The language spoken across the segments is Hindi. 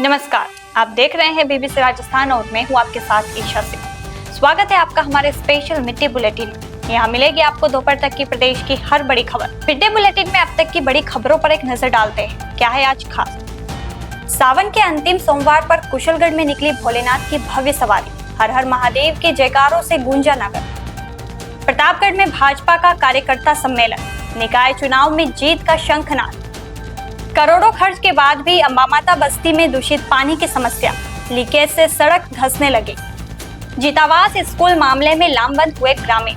नमस्कार, आप देख रहे हैं बीबीसी राजस्थान और मैं हूं आपके साथ ईशा सिंह। स्वागत है आपका हमारे स्पेशल मिड डे बुलेटिन। यहाँ मिलेगी आपको दोपहर तक की प्रदेश की हर बड़ी खबर। मिड डे बुलेटिन में अब तक की बड़ी खबरों पर एक नजर डालते हैं। क्या है आज खास? सावन के अंतिम सोमवार पर कुशलगढ़ में निकली भोलेनाथ की भव्य सवारी। हर हर महादेव के जयकारों से गूंजा नगर। प्रतापगढ़ में भाजपा का कार्यकर्ता सम्मेलन। निकाय चुनाव में जीत का शंखनाद। करोड़ों खर्च के बाद भी अंबामाता बस्ती में दूषित पानी की समस्या। लीकेज से सड़क धंसने लगी। जीतावास स्कूल मामले में लामबंद हुए ग्रामीण।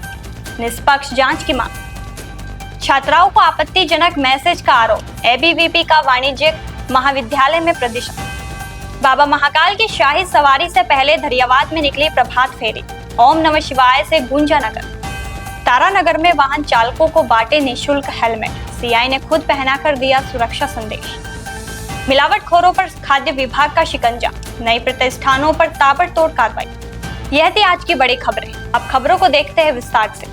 निष्पक्ष जांच की मांग। छात्राओं को आपत्तिजनक मैसेज का आरोप। एबीवीपी का वाणिज्यिक महाविद्यालय में प्रदर्शन। बाबा महाकाल की शाही सवारी से पहले धरियावाद में निकली प्रभात फेरी। ओम नमः शिवाय से गूंजा नगर। तारानगर में वाहन चालकों को बांटे निःशुल्क हेलमेट। सीआई ने खुद पहनाकर दिया सुरक्षा संदेश। मिलावटखोरों पर खाद्य विभाग का शिकंजा। नए प्रतिष्ठानों पर ताबड़तोड़ कार्रवाई। यह थी आज की बड़ी खबरें। अब खबरों को देखते हैं विस्तार से।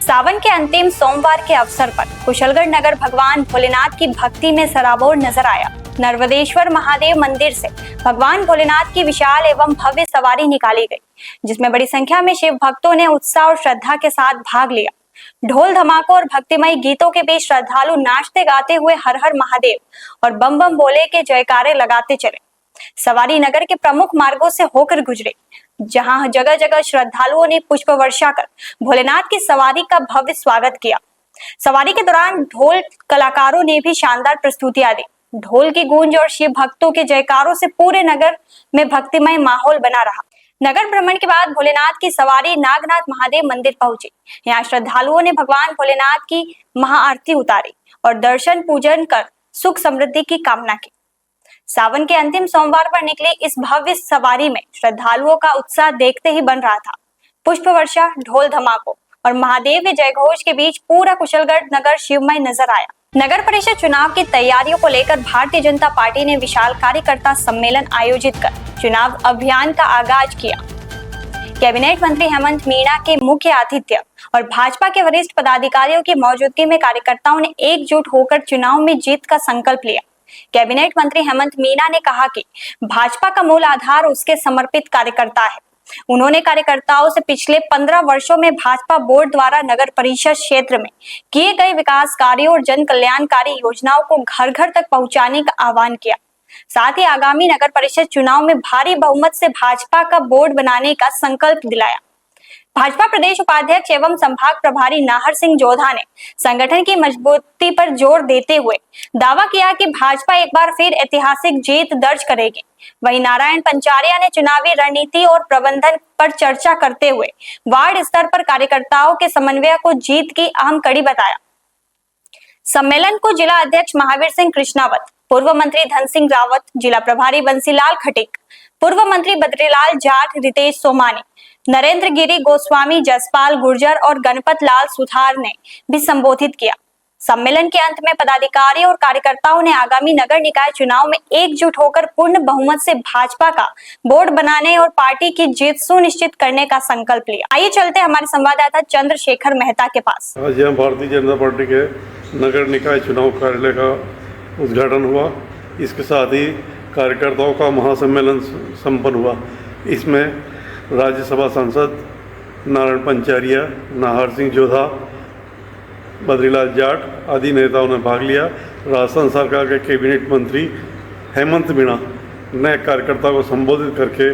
सावन के अंतिम सोमवार के अवसर पर कुशलगढ़ नगर भगवान भोलेनाथ की भक्ति में सराबोर नजर आया। नर्वदेश्वर महादेव मंदिर से भगवान भोलेनाथ की विशाल एवं भव्य सवारी निकाली गई, जिसमें बड़ी संख्या में शिव भक्तों ने उत्साह और श्रद्धा के साथ भाग लिया। ढोल धमाकों और भक्तिमय गीतों के बीच श्रद्धालु नाचते गाते हुए हर हर महादेव और बम बम बोले के जयकारे लगाते चले। सवारी नगर के प्रमुख मार्गों से होकर गुजरे, जहां जगह जगह श्रद्धालुओं ने पुष्प वर्षा कर भोलेनाथ की सवारी का भव्य स्वागत किया। सवारी के दौरान ढोल कलाकारों ने भी शानदार प्रस्तुतियां दी। ढोल की गूंज और शिव भक्तों के जयकारों से पूरे नगर में भक्तिमय माहौल बना रहा। नगर भ्रमण के बाद भोलेनाथ की सवारी नागनाथ महादेव मंदिर पहुंची। यहाँ श्रद्धालुओं ने भगवान भोलेनाथ की महाआरती उतारी और दर्शन पूजन कर सुख समृद्धि की कामना की। सावन के अंतिम सोमवार पर निकली इस भव्य सवारी में श्रद्धालुओं का उत्साह देखते ही बन रहा था। पुष्प वर्षा, ढोल धमाकों और महादेव के जयघोष के बीच पूरा कुशलगढ़ नगर शिवमय नजर आया। नगर परिषद चुनाव की तैयारियों को लेकर भारतीय जनता पार्टी ने विशाल कार्यकर्ता सम्मेलन आयोजित कर चुनाव अभियान का आगाज किया। कैबिनेट मंत्री हेमंत मीणा के मुख्य आतिथ्य और भाजपा के वरिष्ठ पदाधिकारियों की मौजूदगी में कार्यकर्ताओं ने एकजुट होकर चुनाव में जीत का संकल्प लिया। कैबिनेट मंत्री हेमंत मीणा ने कहा कि भाजपा का मूल आधार उसके समर्पित कार्यकर्ता है। उन्होंने कार्यकर्ताओं से पिछले 15 वर्षों में भाजपा बोर्ड द्वारा नगर परिषद क्षेत्र में किए गए विकास कार्यों और जन कल्याणकारी योजनाओं को घर घर तक पहुंचाने का आह्वान किया। साथ ही आगामी नगर परिषद चुनाव में भारी बहुमत से भाजपा का बोर्ड बनाने का संकल्प दिलाया। भाजपा प्रदेश उपाध्यक्ष एवं संभाग प्रभारी नाहर सिंह जोधा ने संगठन की मजबूती पर जोर देते हुए दावा किया कि भाजपा एक बार फिर ऐतिहासिक जीत दर्ज करेगी। वहीं नारायण पंचारिया ने चुनावी रणनीति और प्रबंधन पर चर्चा करते हुए वार्ड स्तर पर कार्यकर्ताओं के समन्वय को जीत की अहम कड़ी बताया। सम्मेलन को जिला अध्यक्ष महावीर सिंह कृष्णावत, पूर्व मंत्री धन सिंह रावत, जिला प्रभारी बंसीलाल खटिक, पूर्व मंत्री बद्रीलाल जाट, रितेश सोमानी, नरेंद्र गिरी गोस्वामी, जसपाल गुर्जर और गणपत लाल सुथार ने भी संबोधित किया। सम्मेलन के अंत में पदाधिकारी और कार्यकर्ताओं ने आगामी नगर निकाय चुनाव में एकजुट होकर पूर्ण बहुमत से भाजपा का बोर्ड बनाने और पार्टी की जीत सुनिश्चित करने का संकल्प लिया। आइए चलते हमारे संवाददाता चंद्रशेखर मेहता के पास। आज यहाँ भारतीय जनता पार्टी के नगर निकाय चुनाव कार्यालय का उद्घाटन हुआ। इसके साथ ही कार्यकर्ताओं का महासम्मेलन संपन्न हुआ। इसमें राज्यसभा सांसद नारायण पंचारिया, नाहर सिंह जोधा, बद्रीलाल जाट आदि नेताओं ने भाग लिया। राजस्थान सरकार के कैबिनेट मंत्री हेमंत मीणा ने कार्यकर्ताओं को संबोधित करके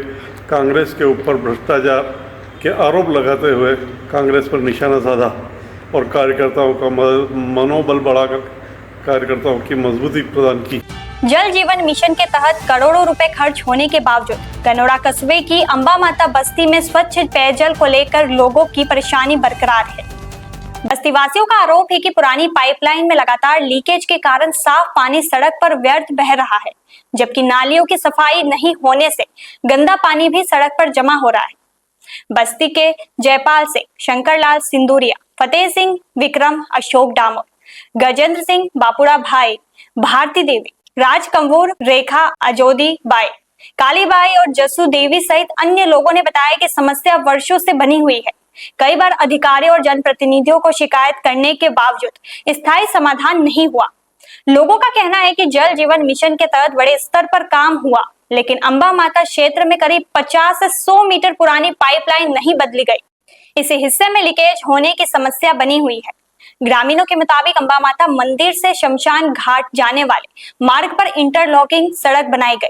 कांग्रेस के ऊपर भ्रष्टाचार के आरोप लगाते हुए कांग्रेस पर निशाना साधा और कार्यकर्ताओं का मनोबल बढ़ाकर कार्यकर्ताओं की मजबूती प्रदान की। जल जीवन मिशन के तहत करोड़ों रुपए खर्च होने के बावजूद गनोड़ा कस्बे की अंबामाता बस्ती में स्वच्छ पेयजल को लेकर लोगों की परेशानी बरकरार है। बस्तीवासियों का आरोप है कि पुरानी पाइपलाइन में लगातार लीकेज के कारण साफ पानी सड़क पर व्यर्थ बह रहा है, जबकि नालियों की सफाई नहीं होने से गंदा पानी भी सड़क पर जमा हो रहा है। बस्ती के जयपाल से शंकरलाल सिंदूरिया, फतेह सिंह, विक्रम, अशोक डामोर, गजेंद्र सिंह, बापुड़ा भाई, भारती देवी, राज कंवूर, रेखा, अजोदी बाई, काली बाई और जसू देवी सहित अन्य लोगों ने बताया कि समस्या वर्षों से बनी हुई है। कई बार अधिकारियों और जनप्रतिनिधियों को शिकायत करने के बावजूद स्थायी समाधान नहीं हुआ। लोगों का कहना है कि जल जीवन मिशन के तहत बड़े स्तर पर काम हुआ, लेकिन अंबा माता क्षेत्र में करीब 50 से 100 मीटर पुरानी पाइपलाइन नहीं बदली गई। इसी हिस्से में लीकेज होने की समस्या बनी हुई है। ग्रामीणों के मुताबिक अंबा माता मंदिर से शमशान घाट जाने वाले मार्ग पर इंटरलॉकिंग सड़क बनाई गई,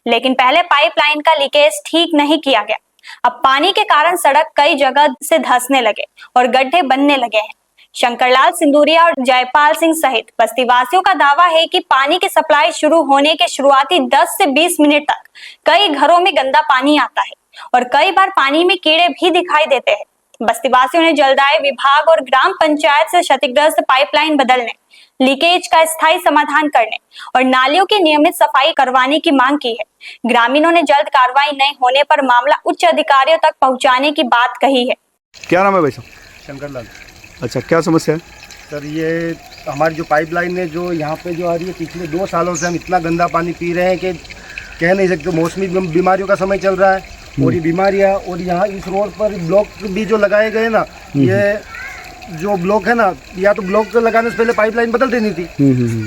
लेकिन पहले पाइपलाइन का लीकेज ठीक नहीं किया गया। अब पानी के कारण सड़क कई जगह से धंसने लगे और गड्ढे बनने लगे हैं। शंकरलाल सिंदूरिया और जयपाल सिंह सहित बस्तीवासियों का दावा है कि पानी की सप्लाई शुरू होने के शुरुआती 10 से 20 मिनट तक कई घरों में गंदा पानी आता है और कई बार पानी में कीड़े भी दिखाई देते हैं। बस्तीवासियों ने जलदाय विभाग और ग्राम पंचायत से क्षतिग्रस्त पाइपलाइन बदलने, लीकेज का स्थायी समाधान करने और नालियों की नियमित सफाई करवाने की मांग की है। ग्रामीणों ने जल्द कार्रवाई नहीं होने पर मामला उच्च अधिकारियों तक पहुंचाने की बात कही है। क्या नाम है भाई साहब? शंकरलाल। अच्छा, क्या समस्या है? सर, ये हमारी जो पाइपलाइन है जो यहाँ पे जो आ रही है, पिछले 2 सालों से हम इतना गंदा पानी पी रहे हैं कि कह नहीं सकते। मौसमी बीमारियों का समय चल रहा है और ये बीमारियाँ, और यहाँ इस रोड पर ब्लॉक भी जो लगाए गए ना, ये जो ब्लॉक है ना, या तो ब्लॉक लगाने से पहले पाइपलाइन बदल देनी थी।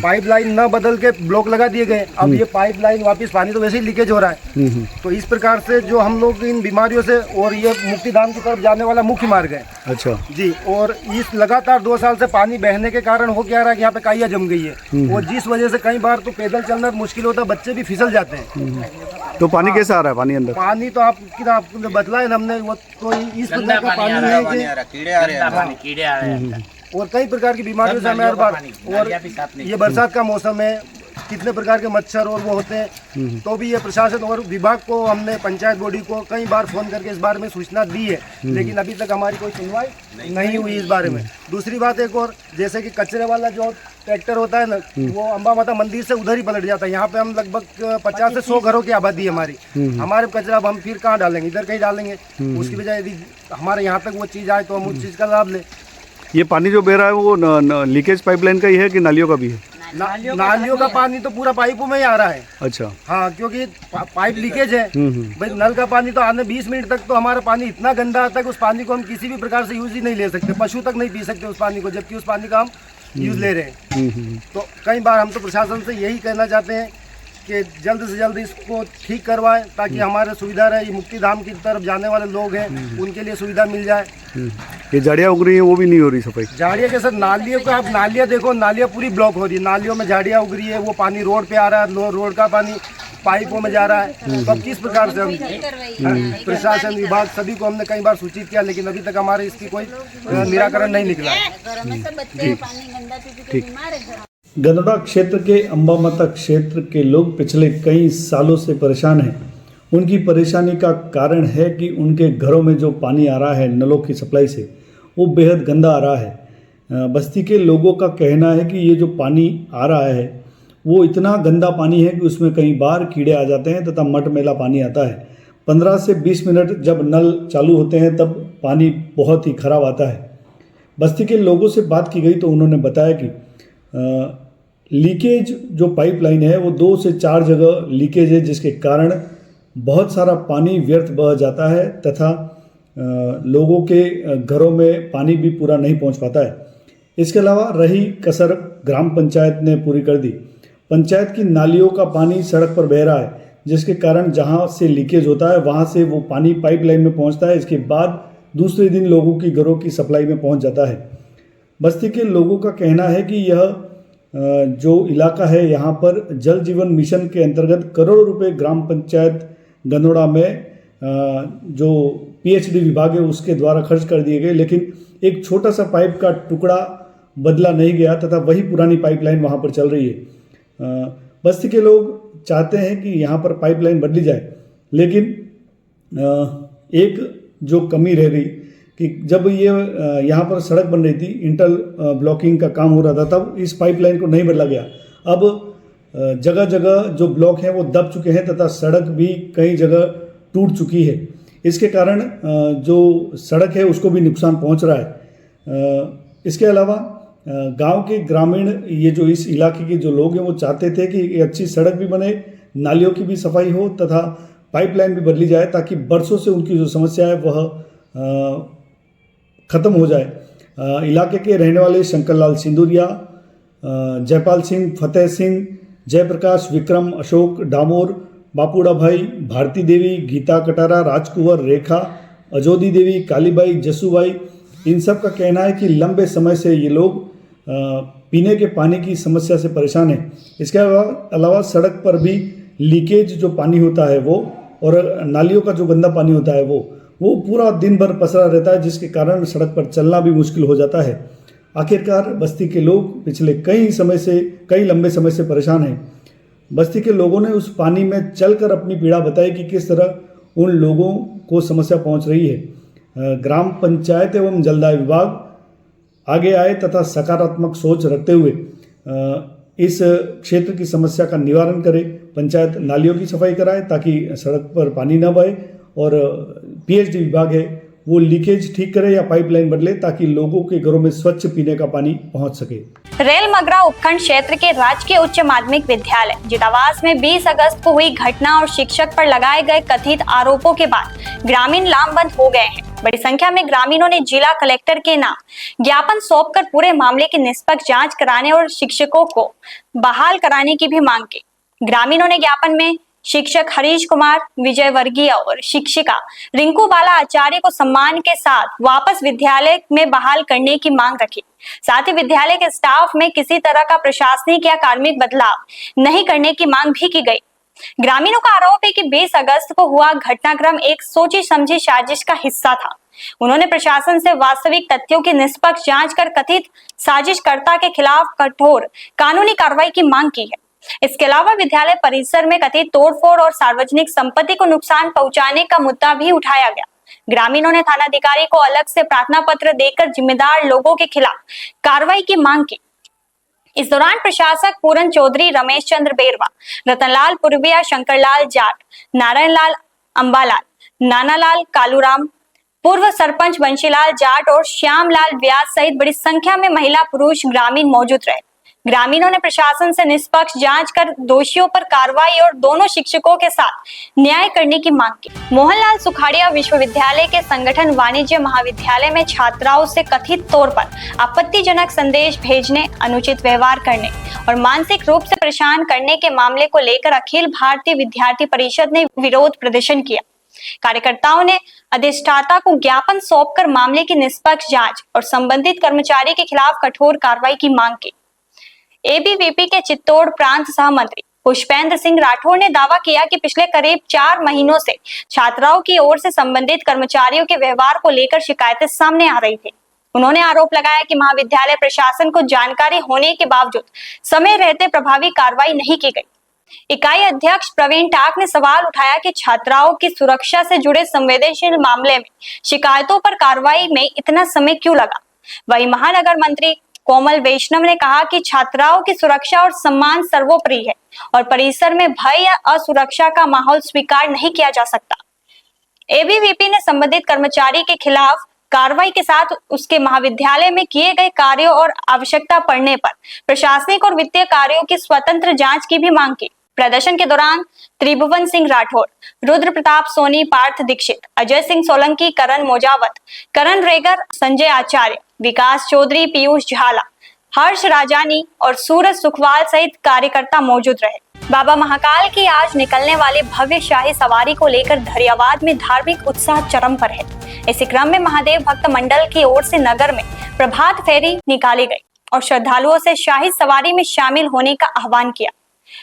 पाइपलाइन ना बदल के ब्लॉक लगा दिए गए। अब ये पाइपलाइन वापस, पानी तो वैसे ही लीकेज हो रहा है। तो इस प्रकार से जो हम लोग इन बीमारियों से, और ये मुक्तिधाम की तरफ जाने वाला मुख्य मार्ग है। अच्छा जी, और इस लगातार 2 साल से पानी बहने के कारण हो क्या रहा है कि यहाँ पे काइया जम गई है, और जिस वजह से कई बार तो पैदल चलना मुश्किल होता है, बच्चे भी फिसल जाते हैं। तो पानी कैसा आ रहा है? पानी अंदर पानी तो आपको बतलाया ना हमने, वो तो इस प्रकार का पानी है कि कीड़े आ रहे हैं और कई प्रकार की बीमारियों से हमें हर बार, और ये बरसात का मौसम है, कितने प्रकार के मच्छर और वो होते हैं। तो भी ये प्रशासन और विभाग को, हमने पंचायत बॉडी को कई बार फोन करके इस बारे में सूचना दी है, लेकिन अभी तक हमारी कोई सुनवाई नहीं हुई इस बारे में। दूसरी बात एक और, जैसे कि कचरे वाला जो ट्रैक्टर होता है ना, वो अंबा माता मंदिर से उधर ही पलट जाता है। यहाँ पे हम लगभग 50 से 100 घरों की आबादी है हमारी। हमारे कचरा अब हम फिर कहाँ डालेंगे? इधर कहीं डालेंगे। उसकी बजाय यदि हमारे यहाँ तक वो चीज़ आए तो हम उस चीज़ का लाभ लें। ये पानी जो बह रहा है वो लीकेज पाइपलाइन का ही है कि नालियों का भी है? नालियों का पानी तो पूरा पाइपों में ही आ रहा है। अच्छा। हाँ, क्योंकि पाइप लीकेज है भाई। नल का पानी तो आने 20 मिनट तक तो हमारा पानी इतना गंदा आता है कि उस पानी को हम किसी भी प्रकार से यूज ही नहीं ले सकते। पशु तक नहीं पी सकते उस पानी को, जबकि उस पानी का हम यूज ले रहे हैं। तो कई बार हम तो प्रशासन से यही कहना चाहते हैं कि जल्द से जल्द इसको ठीक करवाएं, ताकि हमारे सुविधा रहे। ये मुक्तिधाम की तरफ जाने वाले लोग हैं, उनके लिए सुविधा मिल जाए। ये झाड़ियाँ उग रही हैं, वो भी नहीं हो रही सफाई? झाड़ियाँ के सर, नालियों का आप नालियाँ देखो, नालियाँ पूरी ब्लॉक हो रही है। नालियों में झाड़ियाँ उग रही है, वो पानी रोड पे आ रहा है, रोड का पानी पाइपों में जा रहा है। तो अब किस प्रकार से हम प्रशासन विभाग सभी को हमने कई बार सूचित किया, लेकिन अभी तक हमारे इसकी कोई निराकरण नहीं निकला है। ठीक। गन्नौर क्षेत्र के अंबा माता क्षेत्र के लोग पिछले कई सालों से परेशान हैं। उनकी परेशानी का कारण है कि उनके घरों में जो पानी आ रहा है नलों की सप्लाई से, वो बेहद गंदा आ रहा है। बस्ती के लोगों का कहना है कि ये जो पानी आ रहा है वो इतना गंदा पानी है कि उसमें कई बार कीड़े आ जाते हैं तथा मटमैला पानी आता है। 15 से 20 मिनट जब नल चालू होते हैं तब पानी बहुत ही खराब आता है। बस्ती के लोगों से बात की गई तो उन्होंने बताया कि लीकेज जो पाइपलाइन है वो 2 से 4 जगह लीकेज है, जिसके कारण बहुत सारा पानी व्यर्थ बह जाता है तथा लोगों के घरों में पानी भी पूरा नहीं पहुंच पाता है। इसके अलावा रही कसर ग्राम पंचायत ने पूरी कर दी। पंचायत की नालियों का पानी सड़क पर बह रहा है, जिसके कारण जहां से लीकेज होता है वहां से वो पानी पाइपलाइन में पहुंचता है। इसके बाद दूसरे दिन लोगों की घरों की सप्लाई में पहुंच जाता है। बस्ती के लोगों का कहना है कि यह जो इलाका है यहाँ पर जल जीवन मिशन के अंतर्गत करोड़ों रुपए ग्राम पंचायत गन्नौर में जो पीएचडी विभाग है उसके द्वारा खर्च कर दिए गए, लेकिन एक छोटा सा पाइप का टुकड़ा बदला नहीं गया तथा वही पुरानी पाइपलाइन वहाँ पर चल रही है। बस्ती के लोग चाहते हैं कि यहाँ पर पाइपलाइन बदली जाए, लेकिन एक जो कमी रह गई कि जब ये यहाँ पर सड़क बन रही थी, इंटर ब्लॉकिंग का काम हो रहा था, तब इस पाइपलाइन को नहीं बदला गया। अब जगह जगह जो ब्लॉक हैं वो दब चुके हैं तथा सड़क भी कई जगह टूट चुकी है। इसके कारण जो सड़क है उसको भी नुकसान पहुंच रहा है। इसके अलावा गांव के ग्रामीण, ये जो इस इलाके के जो लोग हैं वो चाहते थे कि अच्छी सड़क भी बने, नालियों की भी सफाई हो तथा पाइपलाइन भी बदली जाए, ताकि बरसों से उनकी जो समस्या है वह ख़त्म हो जाए। इलाके के रहने वाले शंकरलाल सिंदूरिया, जयपाल सिंह, फतेह सिंह, जयप्रकाश, विक्रम, अशोक, डामोर, बापूड़ा भाई, भारती देवी, गीता कटारा, राजकुंवर, रेखा, अजोदी देवी, कालीबाई, जसूबाई, इन सब का कहना है कि लंबे समय से ये लोग पीने के पानी की समस्या से परेशान हैं। इसके अलावा सड़क पर भी लीकेज जो पानी होता है वो, और नालियों का जो गंदा पानी होता है वो पूरा दिन भर पसरा रहता है, जिसके कारण सड़क पर चलना भी मुश्किल हो जाता है। आखिरकार बस्ती के लोग पिछले कई लंबे समय से परेशान हैं। बस्ती के लोगों ने उस पानी में चलकर अपनी पीड़ा बताई कि किस तरह उन लोगों को समस्या पहुंच रही है। ग्राम पंचायत एवं जलदाय विभाग आगे आए तथा सकारात्मक सोच रखते हुए इस क्षेत्र की समस्या का निवारण करे। पंचायत नालियों की सफाई कराए ताकि सड़क पर पानी न बहे, और पीएचडी विभाग है वो लीकेज ठीक करे या पाइपलाइन बदले ताकि लोगों के घरों में स्वच्छ पीने का पानी पहुंच सके। रेल मगरा उपखंड क्षेत्र के राजकीय उच्च माध्यमिक विद्यालय जितावास में 20 अगस्त को हुई घटना और शिक्षक पर लगाए गए कथित आरोपों के बाद ग्रामीण लामबंद हो गए हैं। बड़ी संख्या में ग्रामीणों ने जिला कलेक्टर के नाम ज्ञापन सौंपकर पूरे मामले की निष्पक्ष जांच कराने और शिक्षकों को बहाल कराने की भी मांग की। ग्रामीणों ने ज्ञापन में शिक्षक हरीश कुमार, विजय वर्गीय और शिक्षिका रिंकू बाला आचार्य को सम्मान के साथ वापस विद्यालय में बहाल करने की मांग रखी। साथ ही विद्यालय के स्टाफ में किसी तरह का प्रशासनिक या कार्मिक बदलाव नहीं करने की मांग भी की गई। ग्रामीणों का आरोप है कि 20 अगस्त को हुआ घटनाक्रम एक सोची समझी साजिश का हिस्सा था। उन्होंने प्रशासन से वास्तविक तथ्यों की निष्पक्ष जांच कर कथित साजिशकर्ता के खिलाफ कठोर कानूनी कार्रवाई की मांग की है। इसके अलावा विद्यालय परिसर में कथित तोड़फोड़ और सार्वजनिक संपत्ति को नुकसान पहुंचाने का मुद्दा भी उठाया गया। ग्रामीणों ने थानाधिकारी को अलग से प्रार्थना पत्र देकर जिम्मेदार लोगों के खिलाफ कार्रवाई की मांग की। इस दौरान प्रशासक पूरन चौधरी, रमेश चंद्र बेरवा, रतनलाल पुरबिया, शंकरलाल जाट, नारायण लाल अंबालाल, नानालाल कालूराम, पूर्व सरपंच बंशीलाल जाट और श्यामलाल व्यास सहित बड़ी संख्या में महिला पुरुष ग्रामीण मौजूद रहे। ग्रामीणों ने प्रशासन से निष्पक्ष जांच कर दोषियों पर कार्रवाई और दोनों शिक्षकों के साथ न्याय करने की मांग की। मोहनलाल सुखाड़िया विश्वविद्यालय के संगठन वाणिज्य महाविद्यालय में छात्राओं से कथित तौर पर आपत्तिजनक संदेश भेजने, अनुचित व्यवहार करने और मानसिक रूप से परेशान करने के मामले को लेकर अखिल भारतीय विद्यार्थी परिषद ने विरोध प्रदर्शन किया। कार्यकर्ताओं ने अधिष्ठाता को ज्ञापन सौंपकर मामले की निष्पक्ष जांच और संबंधित कर्मचारी के खिलाफ कठोर कार्रवाई की मांग की। एबीवीपी के चित्तौड़ प्रांत सह मंत्री पुष्पेंद्र सिंह राठौर ने दावा किया कि पिछले करीब 4 महीनों से छात्राओं की ओर से संबंधित कर्मचारियों के व्यवहार को लेकर शिकायतें सामने आ रही थी। उन्होंने आरोप लगाया कि महाविद्यालय प्रशासन को जानकारी होने के बावजूद समय रहते प्रभावी कार्रवाई नहीं की गई। इकाई अध्यक्ष प्रवीण टाक ने सवाल उठाया कि छात्राओं की सुरक्षा से जुड़े संवेदनशील मामले में शिकायतों पर कार्रवाई में इतना समय क्यों लगा। वहीं महानगर मंत्री कोमल वैष्णव ने कहा कि छात्राओं की सुरक्षा और सम्मान सर्वोपरि है और परिसर में भय या असुरक्षा का माहौल स्वीकार नहीं किया जा सकता। एबीवीपी ने संबंधित कर्मचारी के खिलाफ कार्रवाई के साथ उसके महाविद्यालय में किए गए कार्यों और आवश्यकता पड़ने पर प्रशासनिक और वित्तीय कार्यों की स्वतंत्र जांच की भी मांग की। प्रदर्शन के दौरान त्रिभुवन सिंह राठौर, रुद्र प्रताप सोनी, पार्थ दीक्षित, अजय सिंह सोलंकी, करण मोजावत, करण रेगर, संजय आचार्य, विकास चौधरी, पीयूष झाला, हर्ष राजानी और सूरज सुखवाल सहित कार्यकर्ता मौजूद रहे। बाबा महाकाल की आज निकलने वाली भव्य शाही सवारी को लेकर धरियावाद में धार्मिक उत्साह चरम पर है। इसी क्रम में महादेव भक्त मंडल की ओर से नगर में प्रभात फेरी निकाली गई और श्रद्धालुओं से शाही सवारी में शामिल होने का आह्वान किया।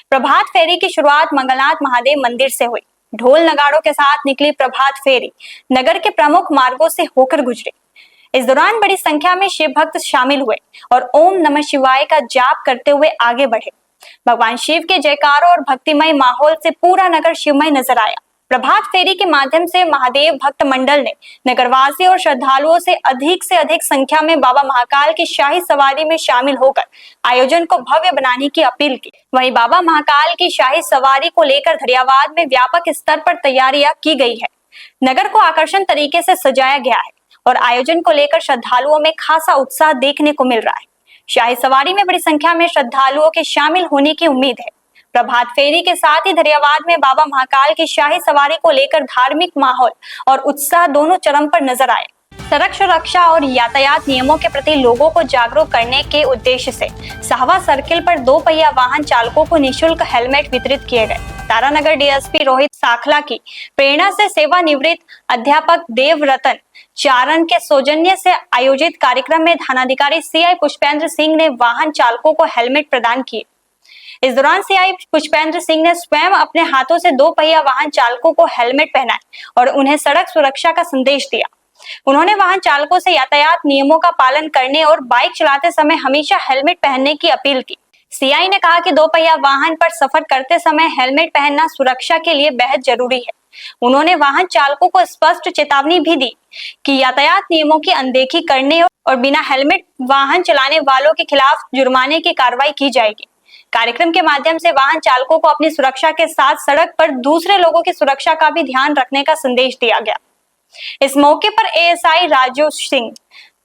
प्रभात फेरी की शुरुआत मंगलनाथ महादेव मंदिर से हुई। ढोल नगाड़ों के साथ निकली प्रभात फेरी नगर के प्रमुख मार्गों से होकर गुजरी। इस दौरान बड़ी संख्या में शिव भक्त शामिल हुए और ओम नमः शिवाय का जाप करते हुए आगे बढ़े। भगवान शिव के जयकारों और भक्तिमय माहौल से पूरा नगर शिवमय नजर आया। प्रभात फेरी के माध्यम से महादेव भक्त मंडल ने नगरवासी और श्रद्धालुओं से अधिक संख्या में बाबा महाकाल की शाही सवारी में शामिल होकर आयोजन को भव्य बनाने की अपील की। वहीं बाबा महाकाल की शाही सवारी को लेकर धरियावाद में व्यापक स्तर पर तैयारियां की गई है। नगर को आकर्षण तरीके से सजाया गया है और आयोजन को लेकर श्रद्धालुओं में खासा उत्साह देखने को मिल रहा है। शाही सवारी में बड़ी संख्या में श्रद्धालुओं के शामिल होने की उम्मीद है। प्रभात फेरी के साथ ही धरियावाद में बाबा महाकाल की शाही सवारी को लेकर धार्मिक माहौल और उत्साह दोनों चरम पर नजर आए। सड़क सुरक्षा और यातायात नियमों के प्रति लोगों को जागरूक करने के उद्देश्य से साहवा सर्किल पर 2 पहिया वाहन चालकों को निशुल्क हेलमेट वितरित किए गए। तारानगर डीएसपी रोहित साखला की प्रेरणा से सेवानिवृत्त अध्यापक देव रतन चारण के सौजन्य से आयोजित कार्यक्रम में थानाधिकारी सीआई पुष्पेंद्र सिंह ने वाहन चालकों को हेलमेट प्रदान किए। इस दौरान सीआई पुष्पेंद्र सिंह ने स्वयं अपने हाथों से 2 पहिया वाहन चालकों को हेलमेट पहनाए और उन्हें सड़क सुरक्षा का संदेश दिया। उन्होंने वाहन चालकों से यातायात नियमों का पालन करने और बाइक चलाते समय हमेशा हेलमेट पहनने की अपील की। सीआई ने कहा कि 2 पहिया वाहन पर सफर करते समय हेलमेट पहनना सुरक्षा के लिए बेहद जरूरी है। उन्होंने वाहन चालकों को स्पष्ट चेतावनी भी दी कि यातायात नियमों की अनदेखी करने और बिना हेलमेट वाहन चलाने वालों के खिलाफ जुर्माने की कार्रवाई की जाएगी। कार्यक्रम के माध्यम से वाहन चालकों को अपनी सुरक्षा के साथ सड़क पर दूसरे लोगों की सुरक्षा का भी ध्यान रखने का संदेश दिया गया। इस मौके पर ASI Raju Singh,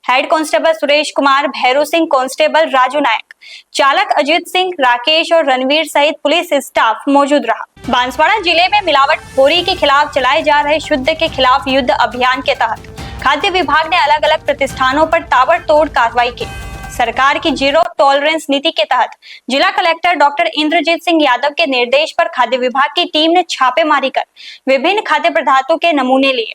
head constable Suresh Kumar, Bhairu Singh, constable Raju Nayak, चालक अजीत सिंह, राकेश और रणवीर सहित पुलिस स्टाफ मौजूद रहा। बांसवाड़ा जिले में मिलावटखोरी के खिलाफ चलाए जा रहे शुद्ध के खिलाफ युद्ध अभियान के तहत खाद्य विभाग ने अलग अलग प्रतिष्ठानों पर ताबड़तोड़ कार्रवाई की। सरकार की जीरो टॉलरेंस नीति के तहत जिला कलेक्टर डॉक्टर इंद्रजीत सिंह यादव के निर्देश पर खाद्य विभाग की टीम ने छापेमारी कर विभिन्न खाद्य पदार्थों के नमूने लिए।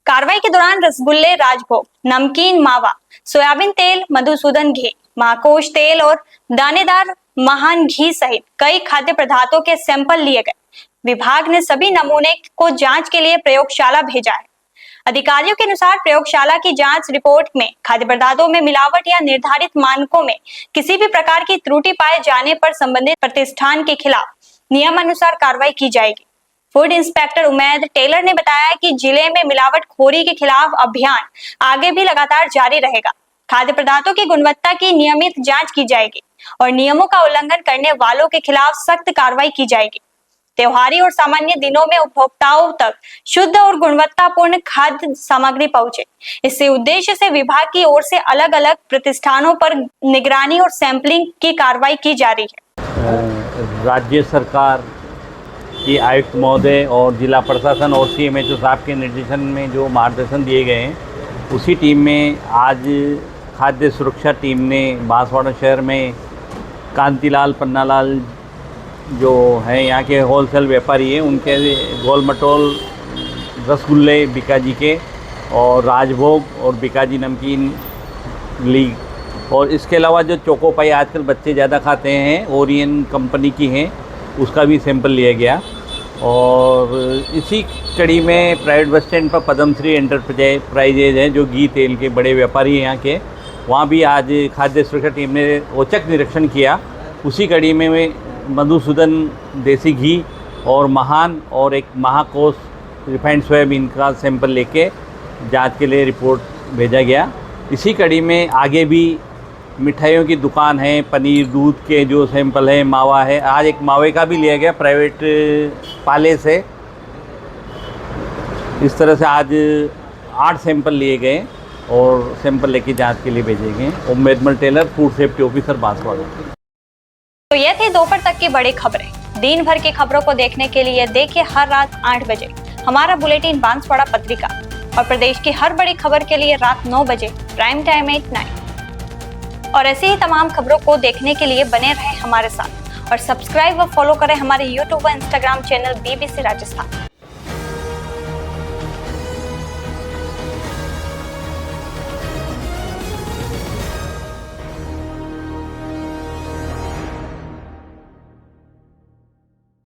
कार्रवाई के दौरान रसगुल्ले, राजभोग, नमकीन मावा, सोयाबीन तेल, मधुसूदन घी, महाकोश तेल और दानेदार महान घी सहित कई खाद्य पदार्थों के सैंपल लिए गए। विभाग ने सभी नमूने को जांच के लिए प्रयोगशाला भेजा है। अधिकारियों के अनुसार प्रयोगशाला की जांच रिपोर्ट में खाद्य पदार्थों में मिलावट या निर्धारित मानकों में किसी भी प्रकार की त्रुटि पाए जाने पर संबंधित प्रतिष्ठान के खिलाफ नियमानुसार कार्रवाई की जाएगी। फूड इंस्पेक्टर उमैद टेलर ने बताया कि जिले में मिलावटखोरी के खिलाफ अभियान आगे भी लगातार जारी रहेगा। खाद्य पदार्थों की गुणवत्ता की नियमित जांच की जाएगी और नियमों का उल्लंघन करने वालों के खिलाफ सख्त कार्रवाई की जाएगी। त्योहारी और सामान्य दिनों में उपभोक्ताओं तक शुद्ध और गुणवत्तापूर्ण खाद्य सामग्री पहुंचे। इसी उद्देश्य से विभाग की ओर से अलग अलग प्रतिष्ठानों पर निगरानी और सैंपलिंग की कार्रवाई की जा रही है। राज्य सरकार की आयुक्त महोदय और जिला प्रशासन और सीएमएचओ साहब के निर्देशन में जो मार्गदर्शन दिए गए हैं, उसी टीम में आज खाद्य सुरक्षा टीम ने बांसवाड़ा शहर में कांतिलाल पन्नालाल जो हैं यहाँ के होलसेल व्यापारी हैं, उनके गोल मटोल रसगुल्ले बिकाजी के और राजभोग और बिकाजी नमकीन ली, और इसके अलावा जो चोकोपाई आजकल बच्चे ज़्यादा खाते हैं, ओरियन कंपनी की हैं, उसका भी सैंपल लिया गया। और इसी कड़ी में प्राइवेट बस स्टैंड पर पद्मश्री एंटरप्राइजेज हैं जो घी तेल के बड़े व्यापारी हैं यहाँ के, वहाँ भी आज खाद्य सुरक्षा टीम ने औचक निरीक्षण किया। उसी कड़ी में मधुसूदन देसी घी और महान और एक महाकोश रिफाइंड सोयाबीन का सैंपल लेके जांच के लिए रिपोर्ट भेजा गया। इसी कड़ी में आगे भी मिठाइयों की दुकान है, पनीर दूध के जो सैंपल है, मावा है, आज एक मावे का भी लिया गया प्राइवेट पाले से। इस तरह से आज 8 सैंपल लिए गए और सैंपल लेके जांच के लिए भेजे गए। Ummed Tailor, food safety officer, Banswara. तो ये थी दोपहर तक की बड़ी खबरें। दिन भर की खबरों को देखने के लिए देखिए हर रात 8 बजे हमारा बुलेटिन बांसवाड़ा पत्रिका, और प्रदेश की हर बड़ी खबर के लिए रात 9 बजे प्राइम टाइम 8-9। और ऐसी ही तमाम खबरों को देखने के लिए बने रहें हमारे साथ और सब्सक्राइब व फॉलो करें हमारे YouTube व Instagram चैनल BBC राजस्थान।